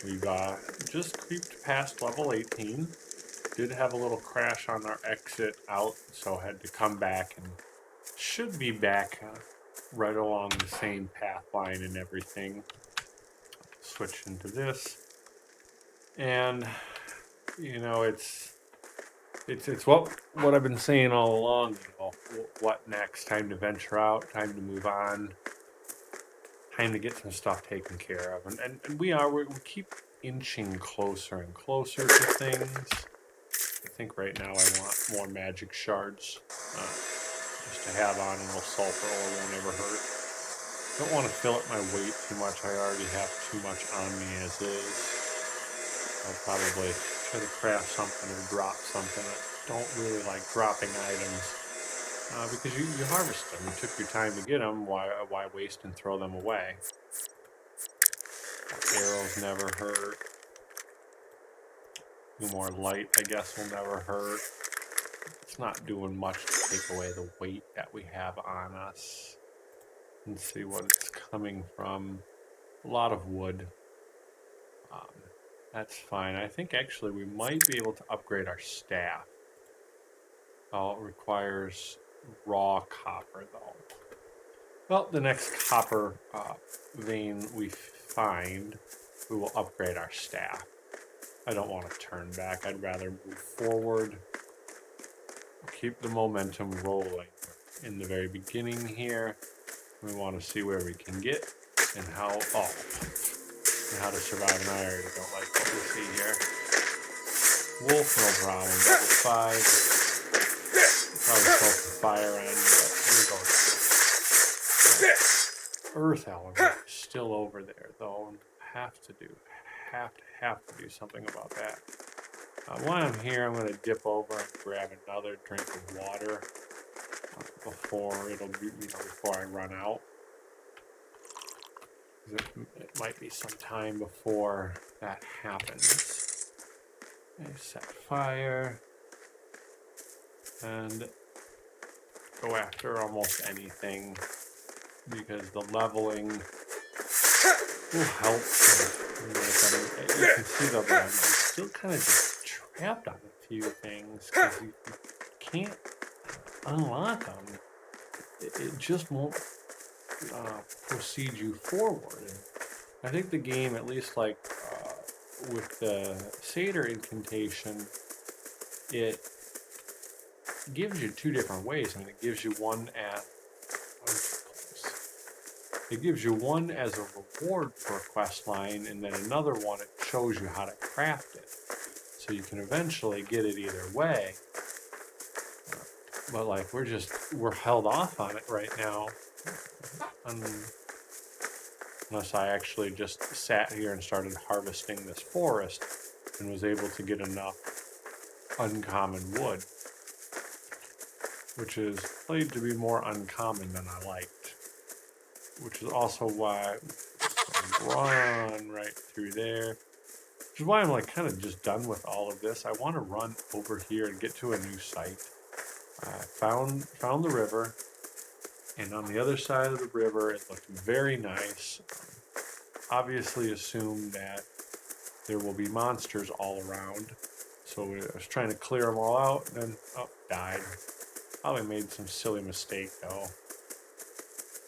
We've just creeped past level 18. Did have a little crash on our exit out, so had to come back and should be back right along the same path line and everything. Switch into this. And, you know, it's what I've been saying all along. You know, what next? Time to venture out. Time to move on. Time to get some stuff taken care of. And we keep inching closer and closer to things. I think right now I want more magic shards, just to have on, and little sulfur ore won't ever hurt. Don't want to fill up my weight too much. I already have too much on me as is. I'll probably try to craft something or drop something. I don't really like dropping items because you harvest them. You took your time to get them. Why waste and throw them away? Arrows never hurt. More light, I guess, will never hurt. It's not doing much to take away the weight that we have on us. Let's see what it's coming from. A lot of wood. That's fine. I think actually we might be able to upgrade our staff. It requires raw copper though. Well, the next copper vein we find, we will upgrade our staff. I don't want to turn back. I'd rather move forward. Keep the momentum rolling. In the very beginning here, we want to see where we can get and how to survive. And I already don't like what we see here. Wolf, no problem. Level 5. Probably smoke the fire on, but we're going. Earth element is still over there though, and have to do something about that. While I'm here, I'm going to dip over and grab another drink of water before I run out. It might be some time before that happens. I set fire and go after almost anything because the leveling will help. You can see that I'm still kind of just trapped on a few things because you can't unlock them. It just won't proceed you forward. And I think the game, at least like with the Satyr incantation, it gives you two different ways. I mean, it gives you one as a reward for a quest line, and then another one it shows you how to craft it. So you can eventually get it either way. But like we're held off on it right now. Unless I actually just sat here and started harvesting this forest and was able to get enough uncommon wood, which is played to be more uncommon than I liked, which is also why I run right through there, which is why I'm like kind of just done with all of this. I want to run over here and get to a new site. I found the river, and on the other side of the river it looked very nice. Obviously assumed that there will be monsters all around, so I was trying to clear them all out, and then died. Probably made some silly mistake though,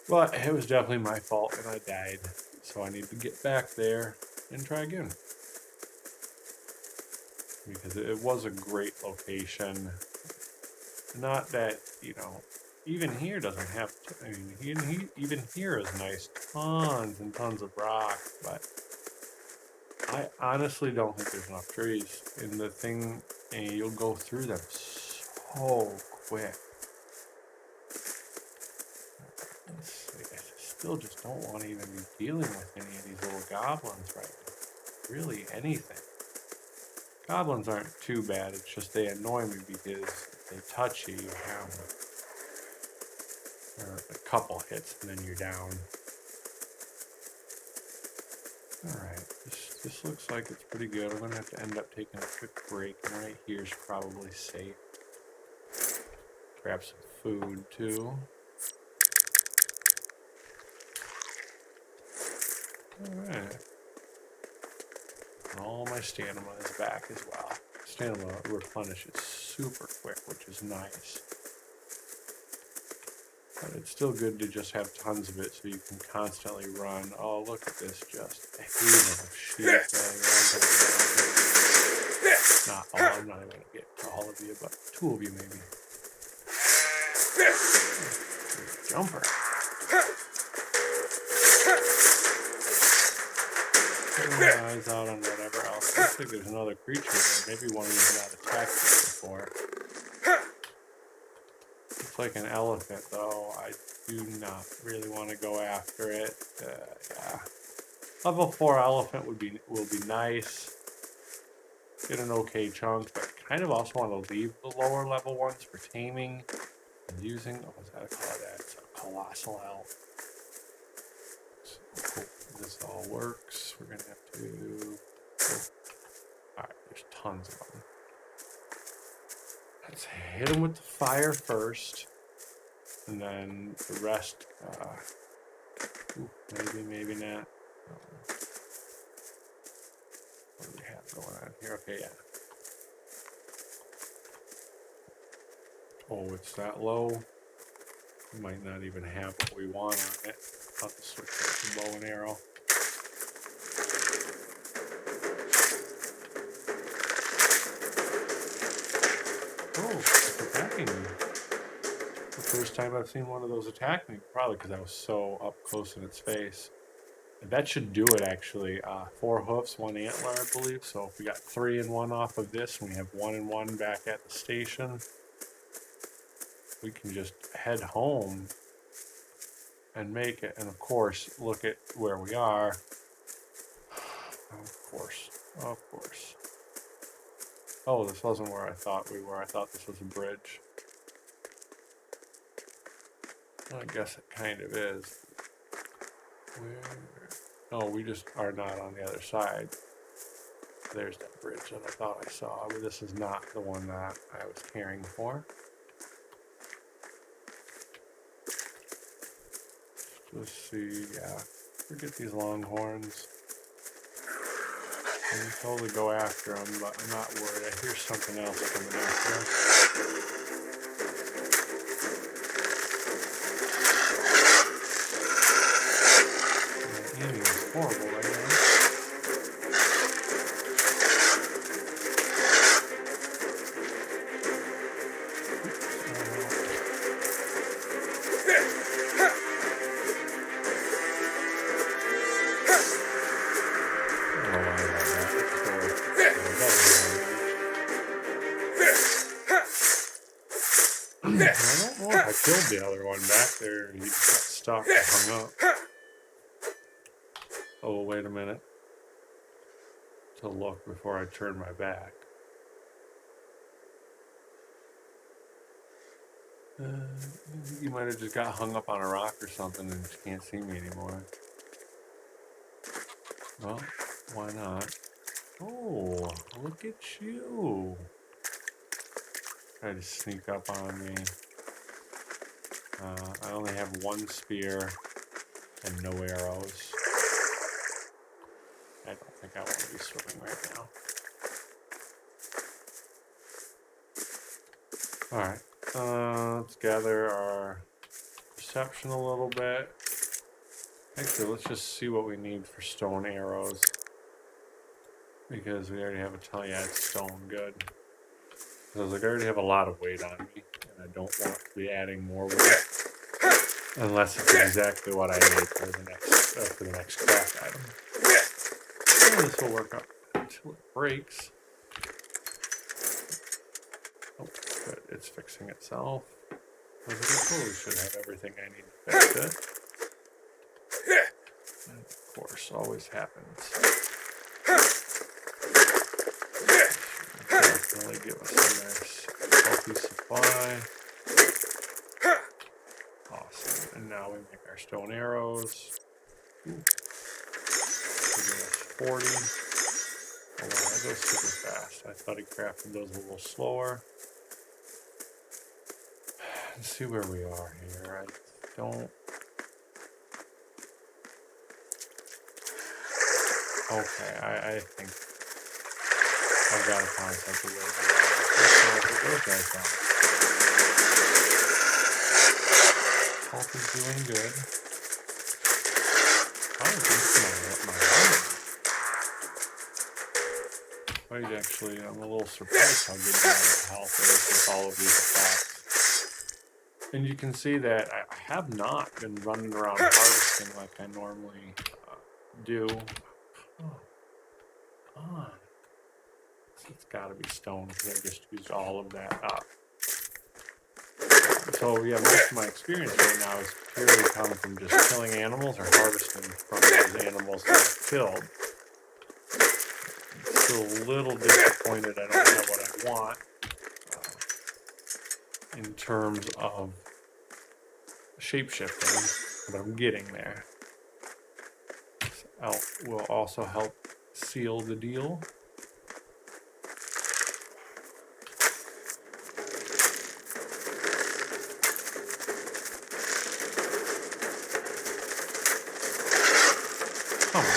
but it was definitely my fault and I died, so I need to get back there and try again because it was a great location. Not that, even here doesn't have even here is nice, tons and tons of rock, but I honestly don't think there's enough trees in the thing, and you'll go through them so quick. Let's see, I still just don't want to even be dealing with any of these little goblins right now. Really, anything. Goblins aren't too bad, it's just they annoy me because if they touch you, you have a couple hits and then you're down. Alright, this looks like it's pretty good. I'm going to have to end up taking a quick break, and right here is probably safe. Grab some food too. Alright. And all my stamina is back as well. Stamina replenishes super quick, which is nice. But it's still good to just have tons of it so you can constantly run. Oh, look at this, just a haven of sheep. Not all, I'm not even going to get to all of you, but 2 of you maybe. Jumper. Keep my eyes out on whatever else. Looks like there's another creature there. Maybe one of these not attacked me before. It's like an elephant, though. I do not really want to go after it. Yeah. Level 4 elephant will be nice. Get an okay chunk, but kind of also want to leave the lower level ones for taming and using. Oh, what's that called? That's a colossal elk. So, hope this all works. We're gonna have to. All right, there's tons of them. Let's hit them with the fire first, and then the rest. Maybe not. What do we have going on here? Okay, yeah. Oh, it's that low. We might not even have what we want on it. I'll have to switch out to bow and arrow. Oh, it's attacking me. The first time I've seen one of those attack me, probably because I was so up close in its face. And that should do it, actually. 4 hoofs, 1 antler, I believe. So if we got 3 and 1 off of this, and we have 1 and 1 back at the station, we can just head home and make it. And of course, look at where we are. Of course. Oh, this wasn't where I thought we were. I thought this was a bridge. Well, I guess it kind of is. Oh, we just are not on the other side. There's that bridge that I thought I saw, but this is not the one that I was caring for. Let's see, yeah. Forget these longhorns. I can totally go after them, but I'm not worried. I hear something else coming after us. My aiming is horrible right now. I don't know if I killed the other one back there. He just got stuck and hung up. Oh, wait a minute. To look before I turn my back. You might have just got hung up on a rock or something and just can't see me anymore. Well, why not? Oh, look at you. Try to sneak up on me. I only have 1 spear and no arrows. I don't think I want to be swimming right now. Alright, let's gather our perception a little bit. Actually, let's just see what we need for stone arrows. Because we already have a ton. Yeah, it's stone, good. I was like, I already have a lot of weight on me, and I don't want to be adding more weight. Unless it's exactly what I need for the next craft item. And this will work up until it breaks. Oh, good. It's fixing itself. I totally should have everything I need to fix it. And of course, always happens. Definitely give us a nice healthy supply. Awesome. And now we make our stone arrows. Ooh. Give us 40. Hold on, that goes super fast. I thought he crafted those a little slower. Let's see where we are here. I don't. Okay, I think I've got a concept of where they are. Let's know what those guys are. Health is doing good. I think my Wait, actually, I'm a little surprised how good my health is with all of these attacks. And you can see that I have not been running around harvesting like I normally do. Oh, on. It's got to be stone because I just used all of that up. So yeah, most of my experience right now is purely coming from just killing animals or harvesting from those animals that I've killed. I'm still a little disappointed I don't have what I want in terms of shape-shifting, but I'm getting there. This elf will also help seal the deal. Come on.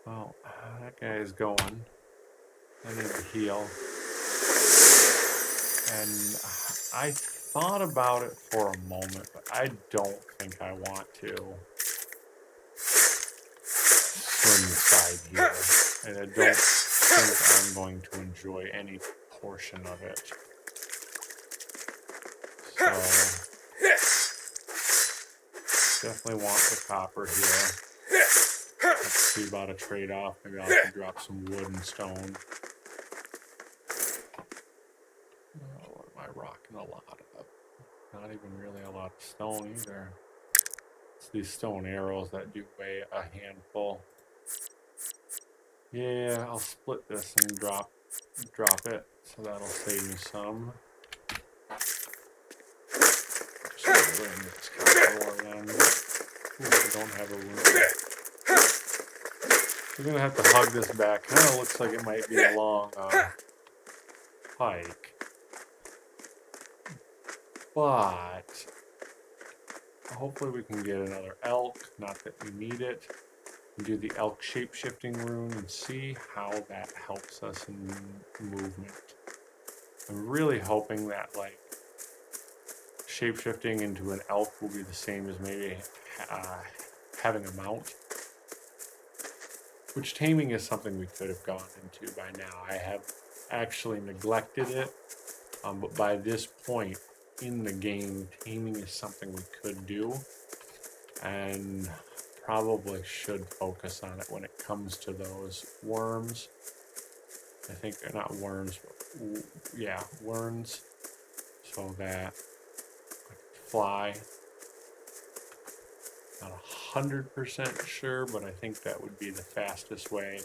Well, that guy is going. I need to heal. And I thought about it for a moment, but I don't think I want to swim the side here. And I don't think I'm going to enjoy any portion of it. So, definitely want the copper here. Let's see about a trade-off. Maybe I'll have to drop some wood and stone. What am I rocking a lot of? Not even really a lot of stone either. It's these stone arrows that do weigh a handful. Yeah, I'll split this and drop it, so that'll save me some. Just go in this copper then. Ooh, I don't have a room. We're gonna have to hug this back. Kind of looks like it might be a long hike, but hopefully we can get another elk. Not that we need it. And do the elk shape-shifting rune and see how that helps us in movement. I'm really hoping that like shape-shifting into an elk will be the same as maybe having a mount. Which taming is something we could have gone into by now. I have actually neglected it, but by this point in the game, taming is something we could do, and probably should focus on it when it comes to those worms. I think they're not worms, but yeah, worms, so that I can fly. Not 100% sure, but I think that would be the fastest way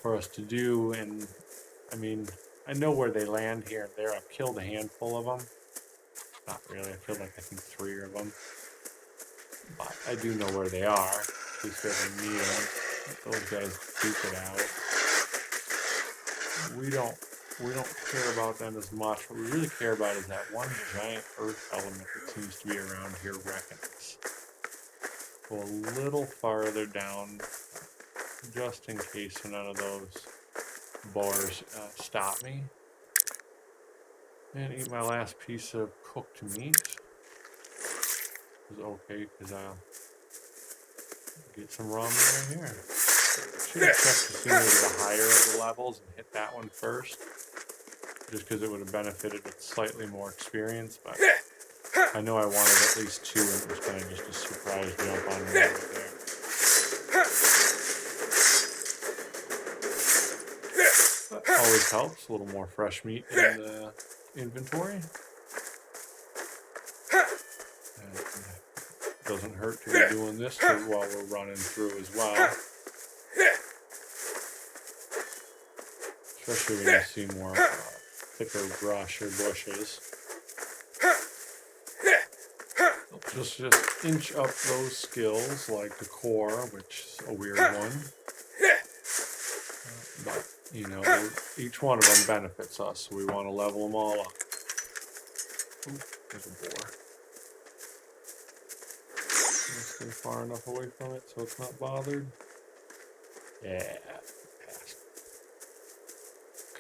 for us to do. And I mean, I know where they land here and there. I've killed a handful of them. Not really. I killed like I think 3 of them. But I do know where they are. In case we ever need them. Let those guys duke it out. We don't care about them as much. What we really care about is that one giant earth element that seems to be around here wrecking us. Go a little farther down, just in case none of those boars stop me. And eat my last piece of cooked meat. It's okay because I'll get some raw meat right here. Should have checked to see maybe the higher of the levels and hit that one first, just because it would have benefited with slightly more experience. But I know I wanted at least 2, and it was kind of just a surprise jump on me right there. That always helps, a little more fresh meat in the inventory. And it doesn't hurt to be doing this while we're running through as well. Especially when you see more thicker brush or bushes. Just inch up those skills, like the core, which is a weird one. You know, each one of them benefits us, so we want to level them all up. Ooh, there's a boar. Stay far enough away from it so it's not bothered. Yeah, passed.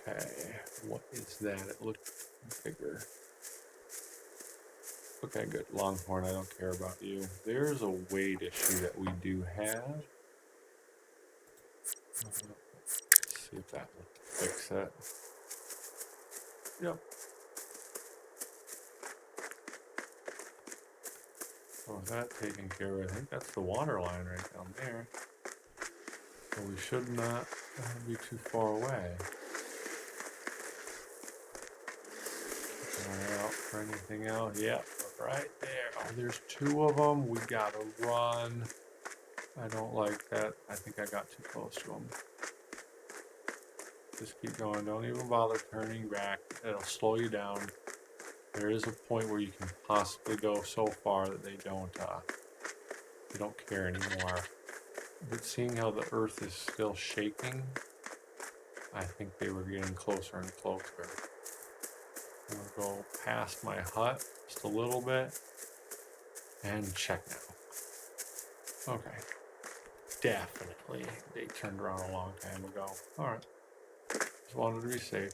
Okay, what is that? It looked bigger. Okay, good. Longhorn, I don't care about you. There's a weight issue that we do have. Let's see if that will fix it. Yep. Oh, that taken care of. I think that's the water line right down there. So we should not be too far away. Keep an eye out for anything else. Yep, right there. Oh, there's two of them. We gotta run. I don't like that. I think I got too close to them. Just keep going. Don't even bother turning back. It'll slow you down. There is a point where you can possibly go so far that they don't care anymore. But seeing how the earth is still shaking, I think they were getting closer and closer. I'm gonna go past my hut just a little bit and check now. Okay. Definitely. They turned around a long time ago. Alright. Just wanted to be safe.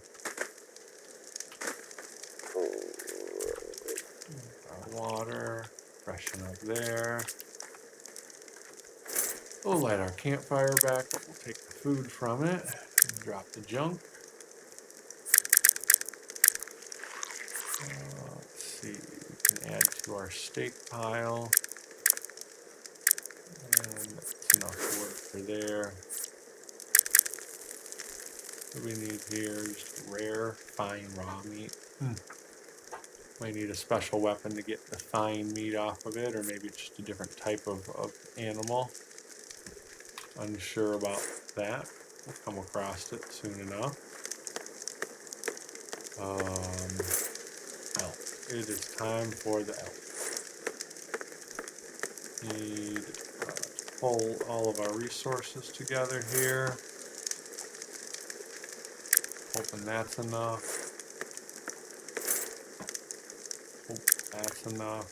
Our water. Freshen up there. We'll light our campfire back up. We'll take the food from it and drop the junk. Let's see. We can add to our steak pile. And that's enough wood for there. What do we need here? Just rare, fine raw meat. Might need a special weapon to get the fine meat off of it, or maybe it's just a different type of animal. Unsure about that. We'll come across it soon enough. Elk. It is time for the elk. Need to pull all of our resources together here. Hoping that's enough. Hope that's enough.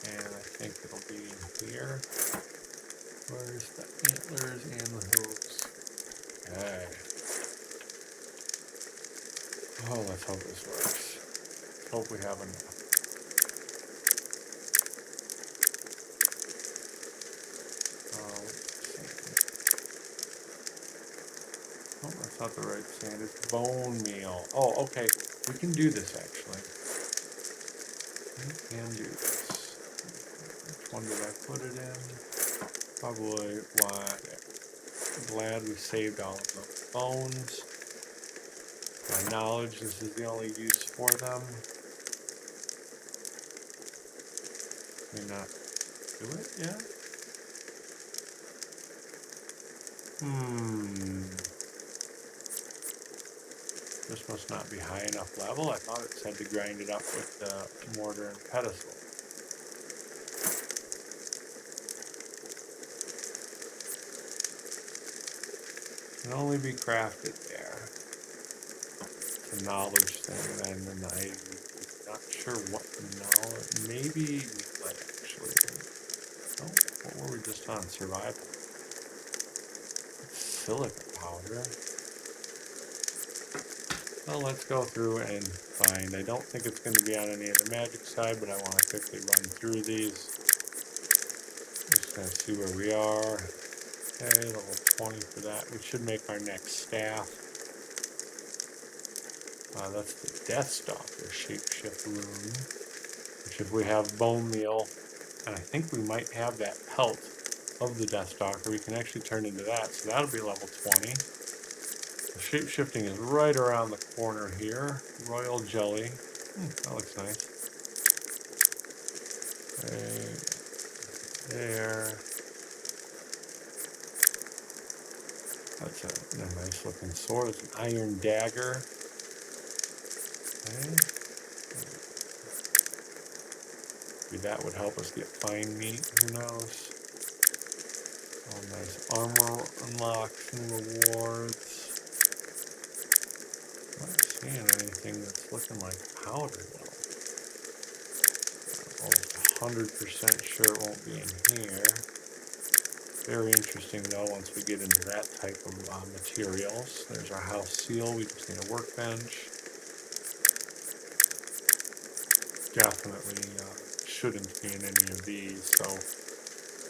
And I think it'll be in here. Where's the antlers and the hooves? Okay. Oh, let's hope this works. Hope we have enough. Oh, that's not the right sand. It's bone meal. Oh, okay. We can do this, actually. We can do this. Which one did I put it in? Probably why. Glad we saved all of those bones. My knowledge, this is the only use for them. May not do it yet. This must not be high enough level. I thought it said to grind it up with the mortar and pestle. Can only be crafted there. It's a knowledge thing, and I'm not sure what knowledge. Maybe like actually. Oh, what were we just on? Survival. Silica powder. Well, let's go through and find. I don't think it's going to be on any of the magic side, but I want to quickly run through these. Just going to see where we are. Okay, level 20 for that. We should make our next staff. That's the Deathstalker Shapeshift rune. Which if we have bone meal, and I think we might have that pelt of the Deathstalker, we can actually turn into that. So that'll be level 20. The shapeshifting is right around the corner here. Royal Jelly. That looks nice. Right there. That's a nice looking sword. It's an iron dagger. Okay. Maybe that would help us get fine meat. Who knows? Nice armor unlocks and rewards. I'm not seeing anything that's looking like powder though. I'm almost 100% sure it won't be in here. Very interesting though once we get into that type of materials. There's our house seal. We just need a workbench. Definitely shouldn't be in any of these. So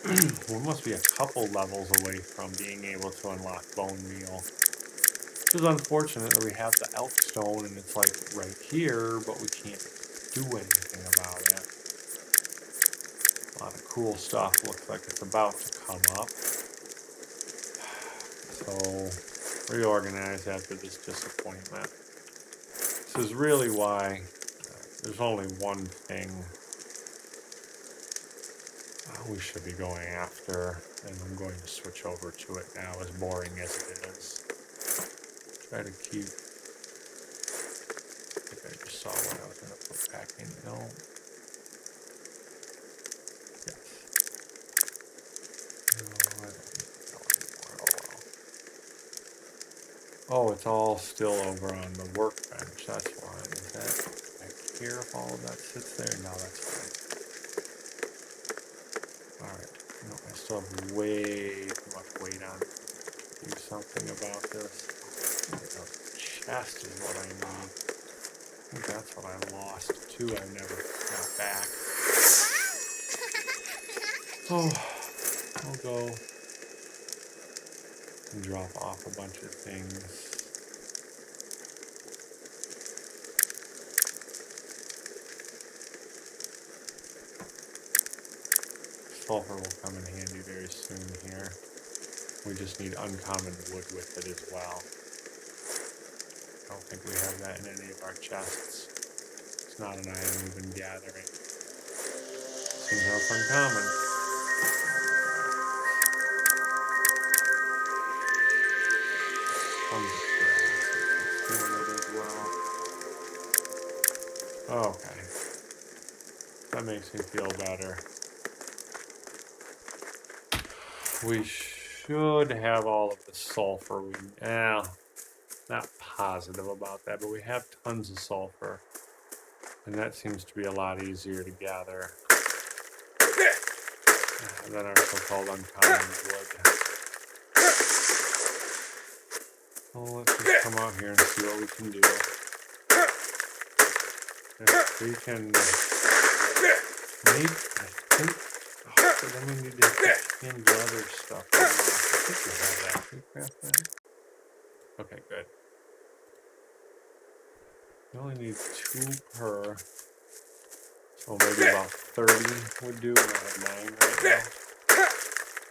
we must be a couple levels away from being able to unlock bone meal. Which is unfortunate that we have the elk stone and it's like right here, but we can't do anything about it. A lot of cool stuff looks like it's about to come up. So reorganize after this disappointment. This is really why there's only one thing we should be going after, and I'm going to switch over to it now, as boring as it is. Try to keep... I think I just saw what I was going to put back in. No. Yes. No, I don't need to know anymore. Oh, well. Oh, it's all still over on the workbench. That's why. Is that back here if all of that sits there? No, that's fine. Alright. No, I still have way too much weight on it. Do something about this. The chest is what I need. I think that's what I lost too. I never got back. Oh, I'll go and drop off a bunch of things. Sulfur will come in handy very soon here. We just need uncommon wood with it as well. I don't think we have that in any of our chests. It's not an item we've been gathering. Seems how it's uncommon. Tons of grass. Doing it as well. Okay. That makes me feel better. We should have all of the sulfur. Not positive about that, but we have tons of sulfur. And that seems to be a lot easier to gather than our so-called uncommon wood. Well, let's just come out here and see what we can do. If we can make, I think, but then we need to change the other stuff. I think we have that. Can we craft that? Okay, good. We only need 2 per. So maybe about 30 would do. And I have 9 right now.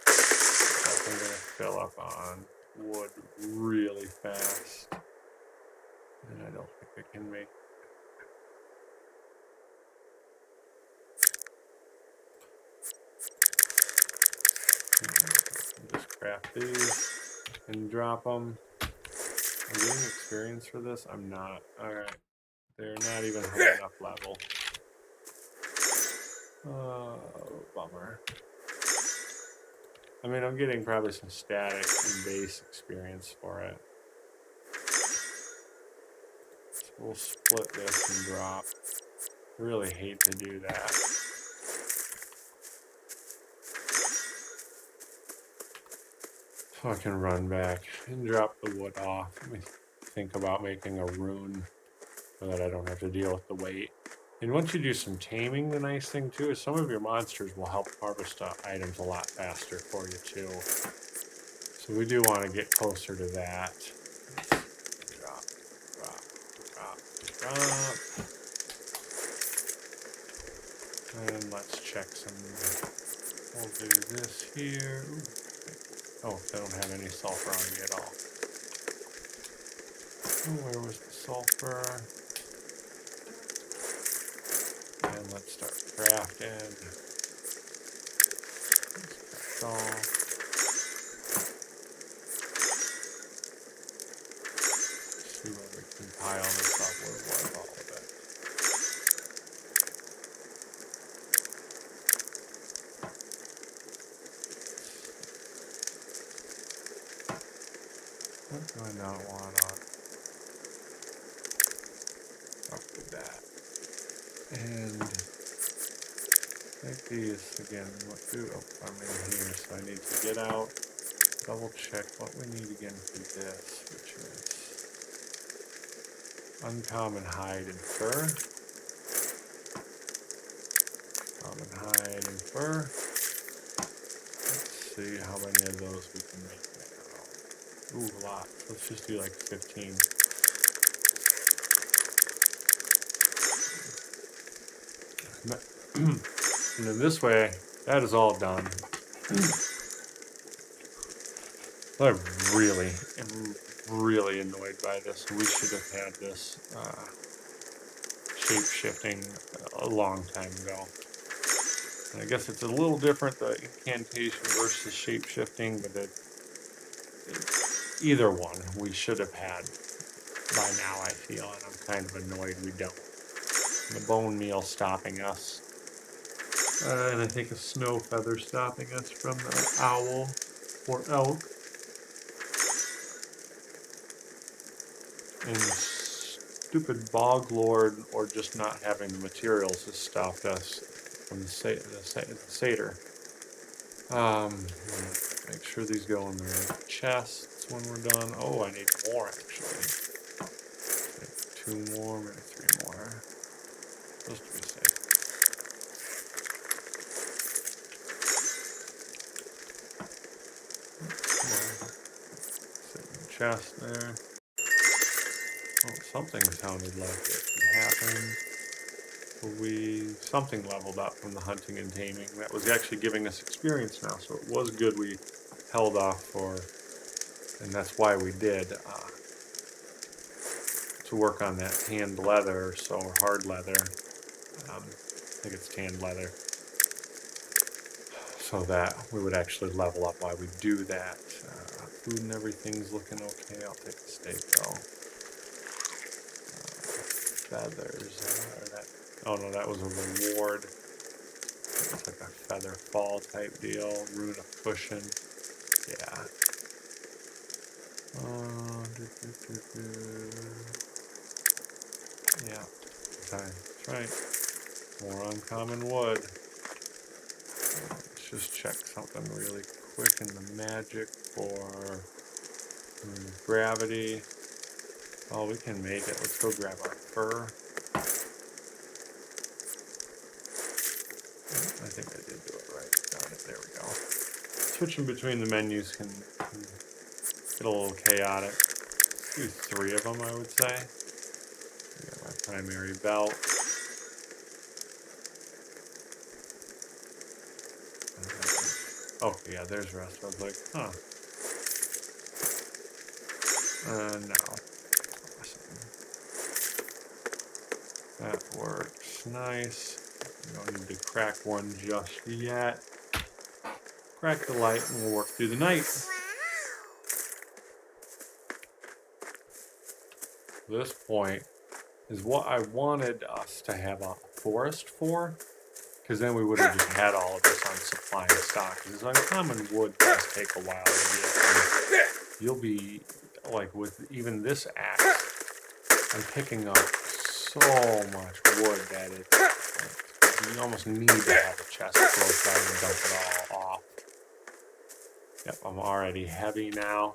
So I'm going to fill up on wood really fast. And I don't think I can make. Just craft these and drop them. I'm getting experience for this. I'm not. Alright. They're not even high enough level. Oh, bummer. I mean, I'm getting probably some static and base experience for it. So we'll split this and drop. I really hate to do that. So I can run back and drop the wood off. Let me think about making a rune so that I don't have to deal with the weight. And once you do some taming, the nice thing too is some of your monsters will help harvest items a lot faster for you too. So we do want to get closer to that. Drop, drop, drop, drop. And let's check some. We'll do this here. Ooh. Oh, they don't have any sulfur on me at all. Oh, where was the sulfur? And let's start crafting. That's all. See where we can pile this up with all of it. What do I not want on? I'll do that. And take these again. What do? Oh, I'm in here, so I need to get out. Double check what we need again for this, which is uncommon hide and fur. Common hide and fur. Let's see how many of those we can make now. Ooh, a lot. Let's just do like 15. And then this way, that is all done. I really am really annoyed by this. We should have had this shape shifting a long time ago. And I guess it's a little different, the incantation versus shape shifting, but either one we should have had by now, I feel, and I'm kind of annoyed we don't. And the bone meal stopping us. And I think a snow feather stopping us from the owl or elk. And stupid bog lord or just not having the materials has stopped us from the satyr. Make sure these go in the right chests when we're done. Oh, I need more actually. Maybe 2 more, maybe 3 more. Just to be safe. Come on. Sit in the chest there. Oh, something sounded like it happened. Something leveled up from the hunting and taming. That was actually giving us experience now, so it was good we held off for, and that's why we did, to work on that tanned leather, or hard leather. I think it's tanned leather. So that we would actually level up while we do that. Food and everything's looking okay. I'll take the steak though. Feathers. Oh no, that was a reward. It's like a feather fall type deal. Rune of cushion. Yeah. Yeah. That's right. More uncommon wood. Let's just check something really quick in the magic for gravity. Oh, we can make it. Let's go grab our fur. I think I did do it right. Got it. There we go. Switching between the menus can get a little chaotic. Do 3 of them, I would say. I got my primary belt. Oh, yeah, there's rest. I was like, huh. No. Awesome. That works nice. You don't need to crack one just yet. Crack the light and we'll work through the night. This point is what I wanted us to have a forest for, because then we would have just had all of this on supply and stock. Because uncommon wood does take a while to get. You'll be, like with even this axe, I'm picking up so much wood that you almost need to have a chest close by and dump it all off. Yep, I'm already heavy now.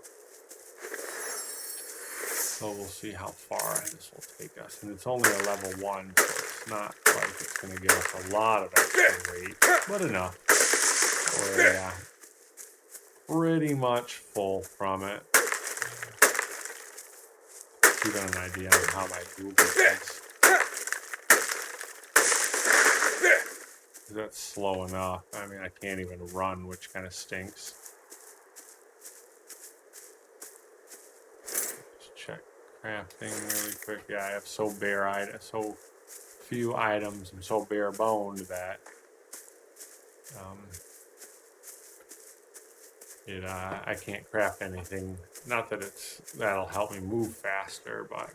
So we'll see how far this will take us. And it's only a level 1, so it's not like it's going to give us a lot of extra weight, but enough. We're pretty much full from it. You got an idea on how my Google is. That's slow enough. I mean, I can't even run, which kind of stinks. Just check crafting really quick. Yeah, I have so few items and so bare boned that I can't craft anything. Not that that'll help me move faster, but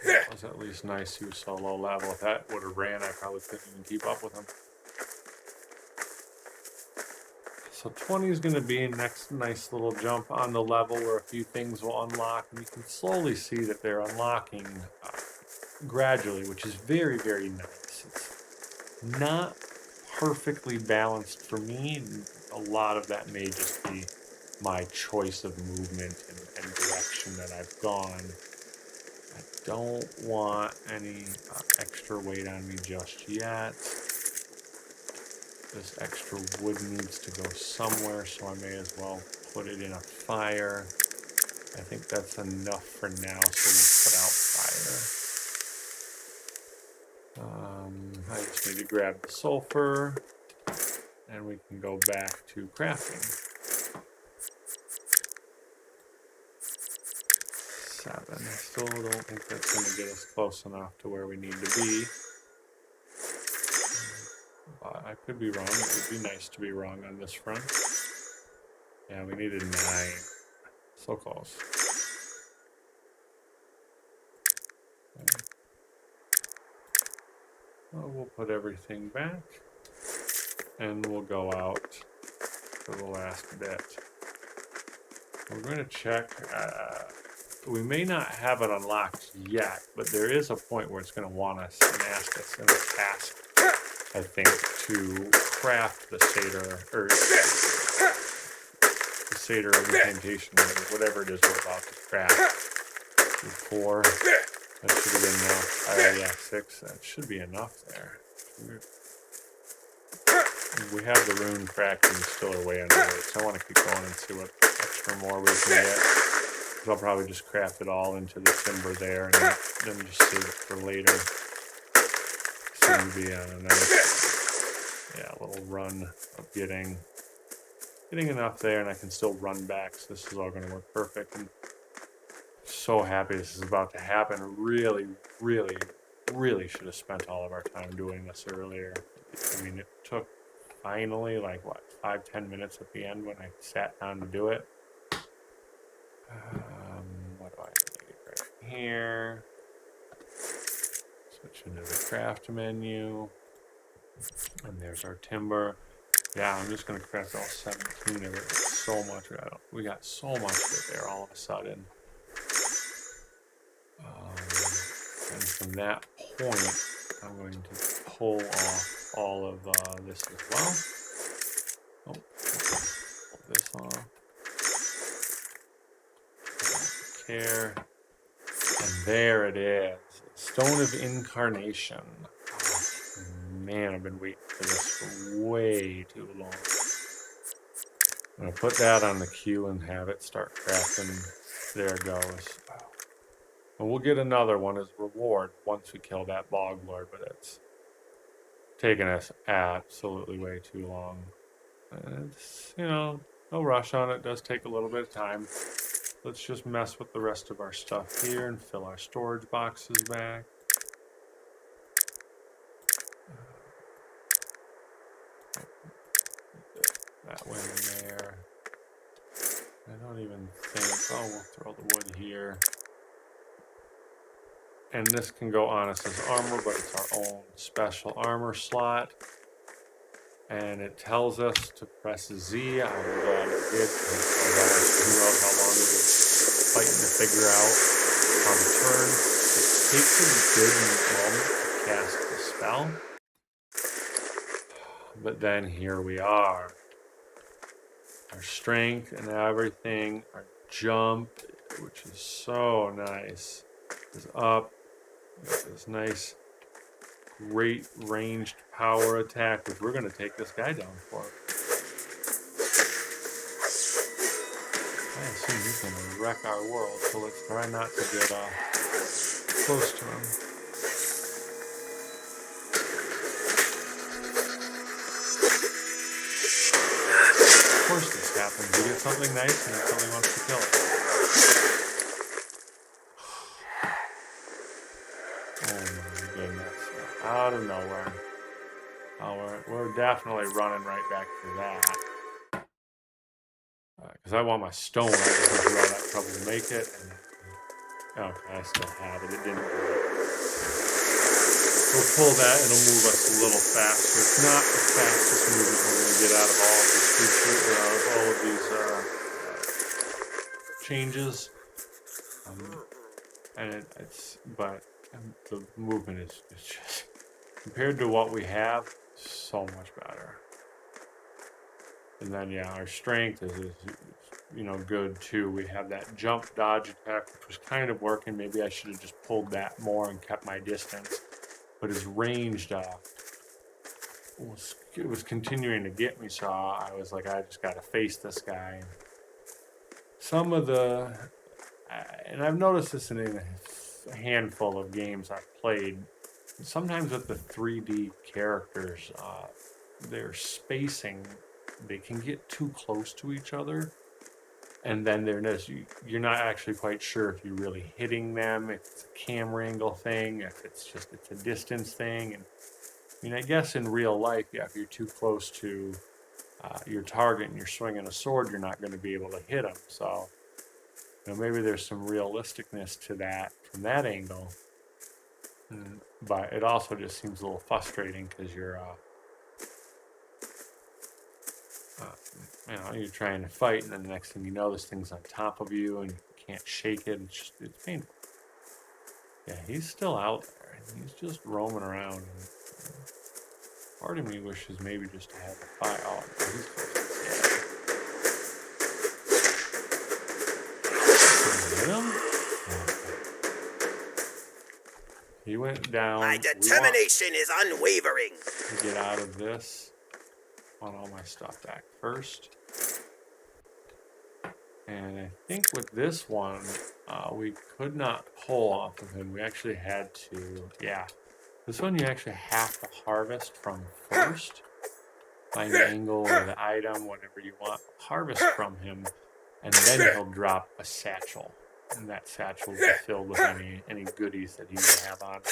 it was at least nice he was so low level. If that would have ran, I probably couldn't even keep up with him. So 20 is going to be a next nice little jump on the level where a few things will unlock, and you can slowly see that they're unlocking gradually, which is very, very nice. It's not perfectly balanced for me, and a lot of that may just be my choice of movement and direction that I've gone. I don't want any extra weight on me just yet. This extra wood needs to go somewhere, so I may as well put it in a fire. I think that's enough for now, so we'll put out fire. I just need to grab the sulfur, and we can go back to crafting. 7. I still don't think that's going to get us close enough to where we need to be. But I could be wrong. It would be nice to be wrong on this front. Yeah, we needed 9. So close. Okay. Well, we'll put everything back. And we'll go out for the last bit. We're going to check. We may not have it unlocked yet, but there is a point where it's going to want us and ask us in a task, I think, to craft the satyr, or the satyr incantation, or whatever it is we're about to craft. 4. That should have been enough. Yeah, 6. That should be enough there. We have the rune crafting still way underway, so I want to keep going and see what extra more we can get. I'll probably just craft it all into the timber there, and then just save it for later. Seem to be on a nice, little run of getting enough there, and I can still run back. So this is all going to work perfect. I'm so happy this is about to happen. Really, really, really should have spent all of our time doing this earlier. I mean, it took finally like 5-10 minutes at the end when I sat down to do it. What do I need right here? Switch into the craft menu. And there's our timber. Yeah, I'm just going to craft all 17 of it. So much. We got so much of it there all of a sudden. And from that point, I'm going to pull off all of this as well. Oh, pull this off. Care. And there it is. Stone of Incarnation. Oh, man, I've been waiting for this for way too long. I'm going to put that on the queue and have it start crafting. There it goes. And we'll get another one as reward once we kill that bog lord, but it's taken us absolutely way too long. It's, no rush on it. It does take a little bit of time. Let's just mess with the rest of our stuff here and fill our storage boxes back. That went in there. I don't even think, we'll throw the wood here. And this can go on us as armor, but it's our own special armor slot. And it tells us to press Z. I'm glad it did, because who knows how long we were fighting to figure out how to turn. It takes a good moment to cast the spell. But then here we are. Our strength and everything, our jump, which is so nice, is up. This nice, great ranged power attack, which we're going to take this guy down for. I assume he's going to wreck our world, so let's try not to get close to him. Of course this happens. You get something nice and something wants to kill it. Out of nowhere. We're definitely running right back to that. Because I want my stone. I just went through all that trouble to make it. And, okay, I still have it. It didn't work. We'll pull that, it'll move us a little faster. It's not the fastest movement we're going to get out of all of these features, out of all of these changes. And but the movement is just, compared to what we have, so much better. And then, yeah, our strength is good too. We have that jump dodge attack, which was kind of working. Maybe I should have just pulled that more and kept my distance. But his ranged it was continuing to get me, so I was like, I just got to face this guy. Some of and I've noticed this in a handful of games I've played, sometimes with the 3D characters, their spacing, they can get too close to each other. And then you're not actually quite sure if you're really hitting them, if it's a camera angle thing, if it's a distance thing. And I mean, I guess in real life, yeah, if you're too close to your target and you're swinging a sword, you're not going to be able to hit them. So, maybe there's some realisticness to that from that angle. But it also just seems a little frustrating because you're trying to fight, and then the next thing you know, this thing's on top of you, and you can't shake it. It's painful. Yeah, he's still out there, and he's just roaming around. And part of me wishes maybe just to have a fight. Oh, he's close. Hit him? He went down. My determination is unwavering. To get out of this. I want all my stuff back first. And I think with this one, we could not pull off of him. We actually had to, this one you actually have to harvest from first. Find the angle or the item, whatever you want. Harvest from him, and then he'll drop a satchel. And that satchel will be filled with any goodies that he may have on it.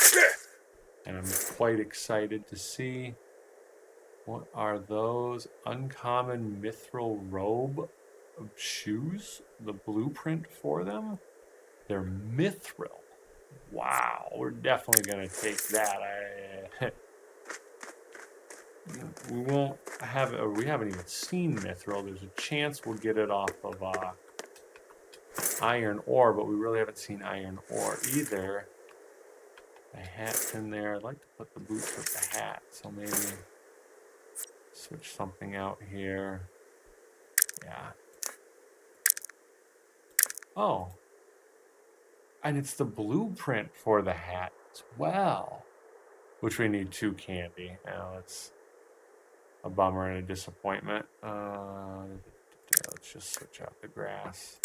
And I'm quite excited to see, what are those? Uncommon mithril robe shoes, the blueprint for them. They're mithril. Wow, we're definitely gonna take that. We won't have it, we haven't even seen mithril. There's a chance we'll get it off of iron ore, but we really haven't seen iron ore either. The hat's in there. I'd like to put the boots with the hat, so maybe switch something out here. Yeah. Oh. And it's the blueprint for the hat as well. Which we need 2 candy. Now it's a bummer and a disappointment. Let's just switch out the grass.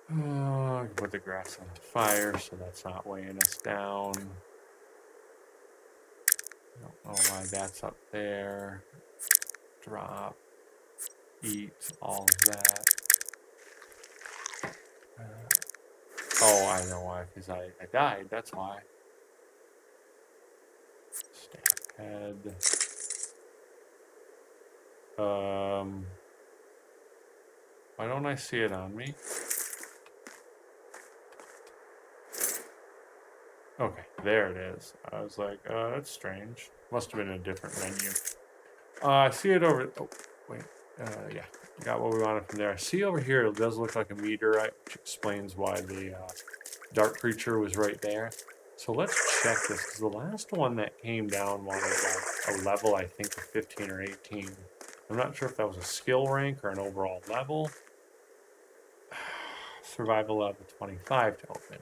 I can put the grass on fire so that's not weighing us down. I don't know why that's up there. Drop. Eat all of that. Oh, I know why, because I died, that's why. Stack head. Why don't I see it on me? Okay, there it is. I was like, that's strange. Must have been a different menu. I see it over... Oh, wait. Yeah, got what we wanted from there. I see over here, it does look like a meteorite, which explains why the dark creature was right there. So let's check this, because the last one that came down wanted a level, I think, of 15 or 18. I'm not sure if that was a skill rank or an overall level. Survival level 25 to open.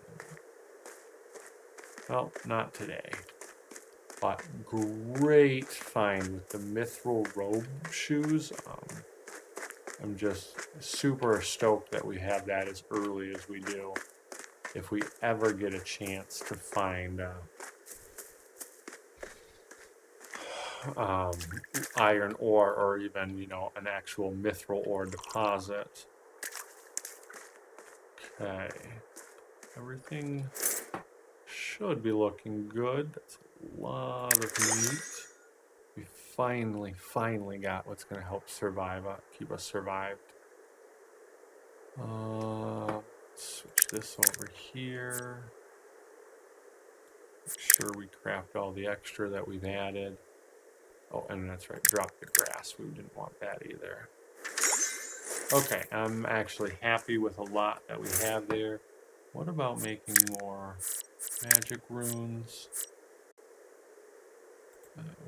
Well, not today. But great find with the mithril robe shoes. I'm just super stoked that we have that as early as we do. If we ever get a chance to find iron ore, or even, an actual mithril ore deposit. Okay. Everything should be looking good. That's a lot of meat. We finally got what's going to help keep us survived. Switch this over here. Make sure we craft all the extra that we've added. Oh, and that's right, drop the grass. We didn't want that either. Okay, I'm actually happy with a lot that we have there. What about making more magic runes?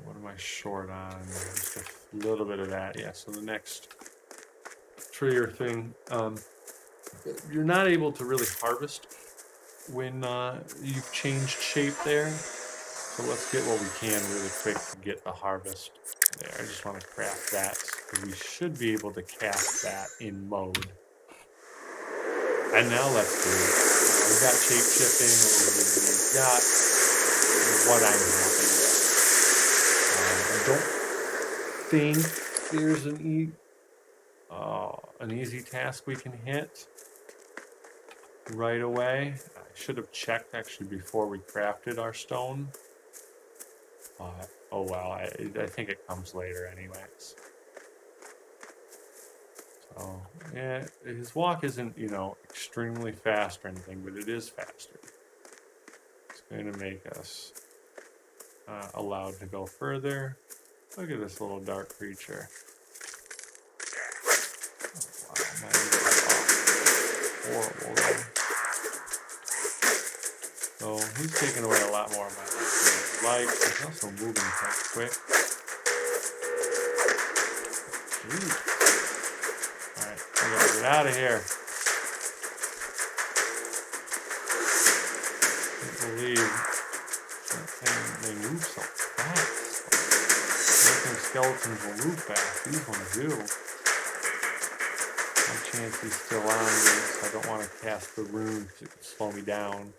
What am I short on? Just a little bit of that. Yeah, so the next trigger thing, you're not able to really harvest when you've changed shape there. So let's get what we can really quick to get the harvest there. I just want to craft that because we should be able to cast that in mode. And now let's do it. We've got shape shifting. We've got what I'm happy with. I don't think there's an easy task we can hit right away. I should have checked actually before we crafted our stone. Oh well, I think it comes later anyways. So yeah, his walk isn't, extremely fast or anything, but it is faster. It's going to make us allowed to go further. Look at this little dark creature. Oh, wow, man, horrible though. So he's taking away a lot more of my life. He's also moving quite quick. Jeez. Alright, I gotta get out of here. I can't believe they move so fast. I think skeletons will move fast. These ones do. My chance he's still on me, so I don't want to cast the rune because it could slow me down.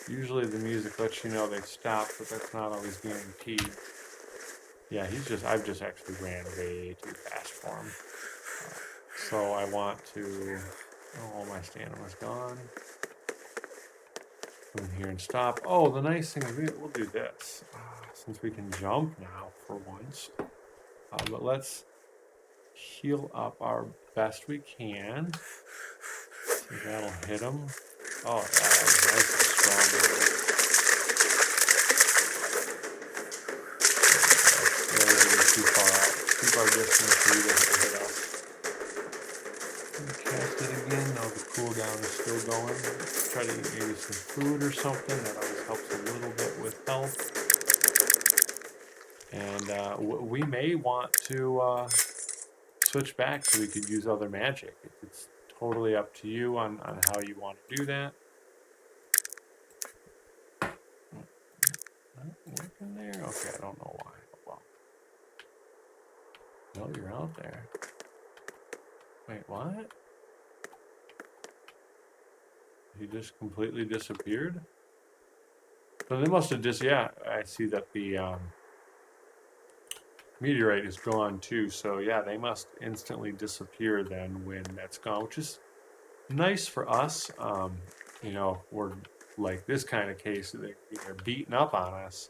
Usually the music lets you know they stop, but that's not always guaranteed. Yeah, I've just actually ran way too fast for him. So I want to, oh, my stamina's gone. Come in here and stop. Oh, the nice thing is we'll do this. Since we can jump now for once. But let's heal up our best we can. See if that'll hit him. Oh, yeah, that was nice and strong. Too far out. Keep our distance so he doesn't hit us. Cast it again. Now the cooldown is still going. Let's try to eat maybe some food or something. That always helps a little bit with health. And we may want to switch back so we could use other magic. It's totally up to you on how you want to do that. Working there? Okay, I don't know why. Well, no, you're out there. Wait, what? He just completely disappeared? So they must have yeah, I see that the meteorite is gone too. So yeah, they must instantly disappear then when that's gone, which is nice for us. We're like this kind of case, they're beating up on us.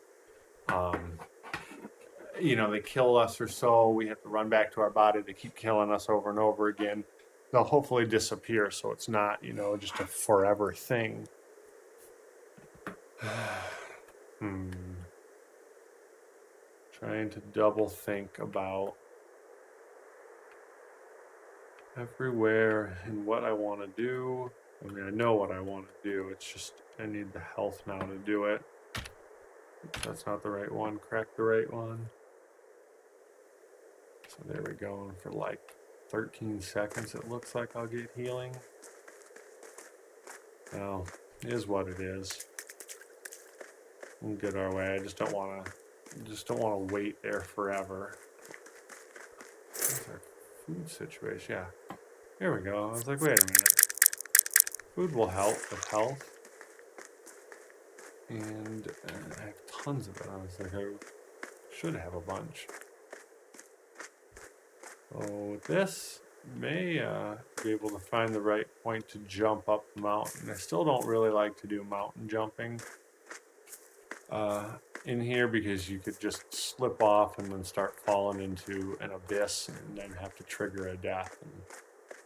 They kill us or so, we have to run back to our body. They keep killing us over and over again. They'll hopefully disappear so it's not, just a forever thing. Trying to double think about everywhere and what I want to do. I mean, I know what I want to do. It's just I need the health now to do it. That's not the right one. Crack the right one. So there we go. And for like 13 seconds, it looks like I'll get healing. Well, it is what it is. We'll get our way. I just don't want to wait there forever. What's our food situation? Yeah. Here we go. I was like, wait a minute. Food will help with health. And I have tons of it. I was like, I should have a bunch. So this may be able to find the right point to jump up the mountain. I still don't really like to do mountain jumping in here because you could just slip off and then start falling into an abyss and then have to trigger a death. And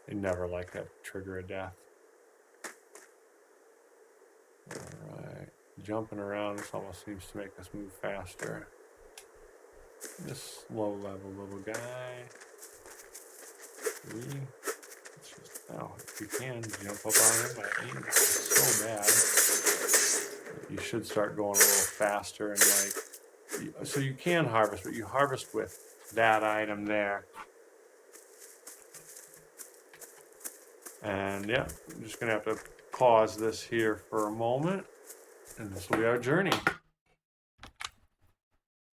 I never like that, trigger a death. Alright, jumping around. This almost seems to make us move faster. This low level little guy. Let's just, oh, if you can, jump up on him. My aim is so bad. You should start going a little faster and so you can harvest, but you harvest with that item there. And yeah, I'm just gonna have to pause this here for a moment, and this will be our journey.